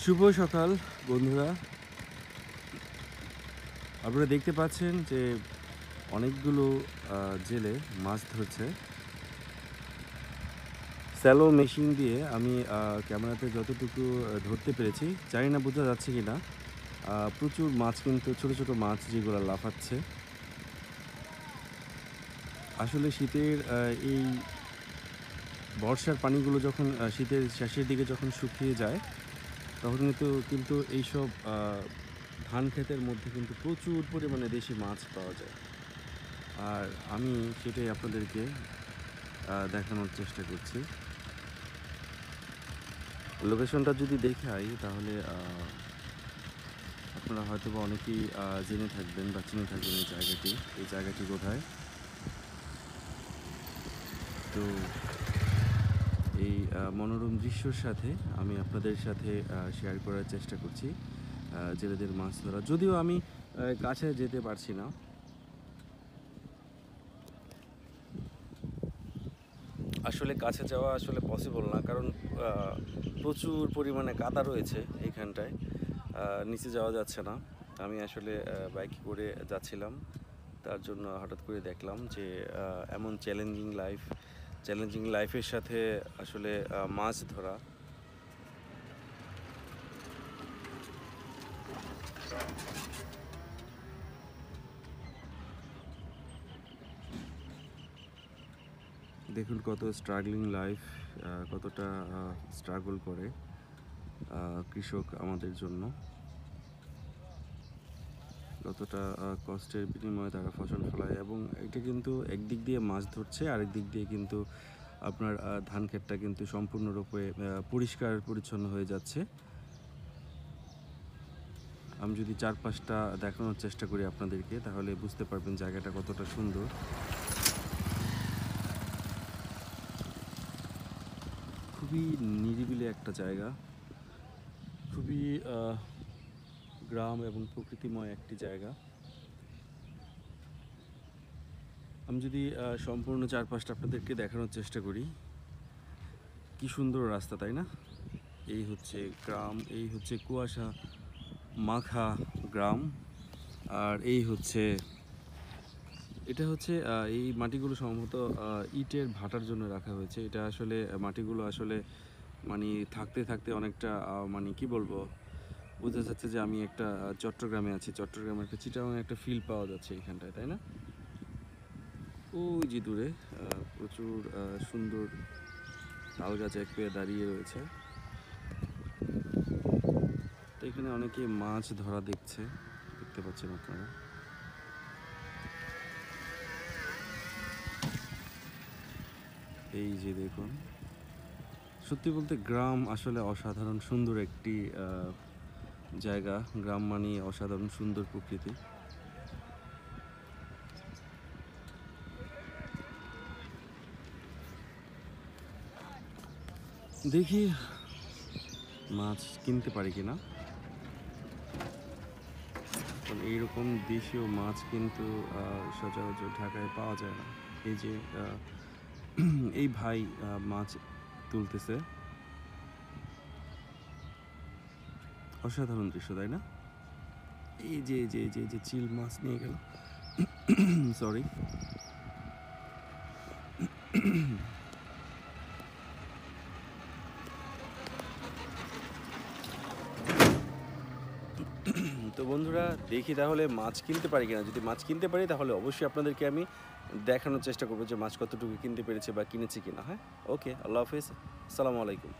শুভ সকাল বন্ধুরা। আপনারা দেখতে পাচ্ছেন যে অনেকগুলো জেলে মাছ ধরছে। স্যালো মেশিন দিয়ে আমি ক্যামেরাতে যতটুকু ধরতে পেরেছি, জানি না বোঝা যাচ্ছে কি না। প্রচুর মাছ, কিন্তু ছোট ছোট মাছ যেগুলো লাফাচ্ছে। আসলে শীতের এই বর্ষার পানিগুলো যখন শীতের শেষের দিকে যখন শুকিয়ে যায়, তখন কিন্তু এইসব ধান ক্ষেতের মধ্যে কিন্তু প্রচুর পরিমাণে দেশি মাছ পাওয়া যায়। আর আমি সেটাই আপনাদেরকে দেখানোর চেষ্টা করছি। লোকেশনটা যদি দেখাই তাহলে আপনারা হয়তোবা অনেকেই জেনে থাকবেন বা চিনে থাকবেন এই জায়গাটি কোথায়। তো এই মনোরম দৃশ্যর সাথে আমি আপনাদের সাথে শেয়ার করার চেষ্টা করছি জেলেদের মাছ ধরা। যদিও আমি কাছে যেতে পারছি না। আসলে কাছে যাওয়া আসলে পসিবল না, কারণ প্রচুর পরিমাণে কাদা রয়েছে এইখানটায়। নিচে যাওয়া যাচ্ছে না। আমি আসলে বাইকে করে যাচ্ছিলাম, তার জন্য হঠাৎ করে দেখলাম যে এমন চ্যালেঞ্জিং লাইফের সাথে আসলে মাছ ধরা। দেখুন কত স্ট্রাগলিং লাইফ, কতটা স্ট্রাগল করে কৃষক আমাদের জন্য, কতটা কষ্টের বিনিময়ে তারা ফসল ফলায়। এবং এটা কিন্তু একদিক দিয়ে মাছ ধরছে, আরেক দিক দিয়ে কিন্তু আপনার ধান ক্ষেতটা কিন্তু সম্পূর্ণরূপে পরিষ্কার পরিচ্ছন্ন হয়ে যাচ্ছে। আমি যদি চারপাশটা দেখানোর চেষ্টা করি আপনাদেরকে, তাহলে বুঝতে পারবেন জায়গাটা কতটা সুন্দর। খুবই নিরিবিলি একটা জায়গা, খুবই গ্রাম এবং প্রকৃতিময় একটি জায়গা। আমি যদি সম্পূর্ণ চারপাশটা আপনাদেরকে দেখানোর চেষ্টা করি, কি সুন্দর রাস্তা, তাই না? এই হচ্ছে গ্রাম, এই হচ্ছে কুয়াশা মাখা গ্রাম। আর এটা হচ্ছে এই মাটিগুলো সম্ভবত ইটের ভাটার জন্য রাখা হয়েছে। এটা আসলে মাটিগুলো আসলে মানে থাকতে থাকতে অনেকটা মানে কি বলবো, বোঝা যাচ্ছে যে আমি একটা চট্টগ্রামে আছি। চট্টগ্রামের একটা চিটাগাং একটা ফিল পাওয়া যাচ্ছে এইখানটায়, তাই না? ওই যে দূরে প্রচুর সুন্দর তাল গাছ এক পেয়ে দাঁড়িয়ে রয়েছে। তো এখানে অনেকে মাছ ধরা দেখতে পাচ্ছেন আপনারা। এই যে দেখুন, সত্যি বলতে গ্রাম আসলে অসাধারণ সুন্দর একটি জায়গা। গ্রাম মানে অসাধারণ সুন্দর প্রকৃতি। দেখি মাছ কিনতে পারি কিনা, কারণ এইরকম দেশীয় মাছ কিন্তু সচরাচর ঢাকায় পাওয়া যায় না। এই যে এই ভাই মাছ তুলতেছে, অসাধারণ দৃশ্য, তাই না? এই যে চিল মাছ নিয়ে গেল, সরি। তো বন্ধুরা, দেখি তাহলে মাছ কিনতে পারি কিনা। যদি মাছ কিনতে পারি তাহলে অবশ্যই আপনাদেরকে আমি দেখানোর চেষ্টা করবো যে মাছ কতটুকু কিনতে পেরেছি বা কিনেছি কিনা। হ্যাঁ, ওকে, আল্লাহ হাফেজ, আসসালামু আলাইকুম।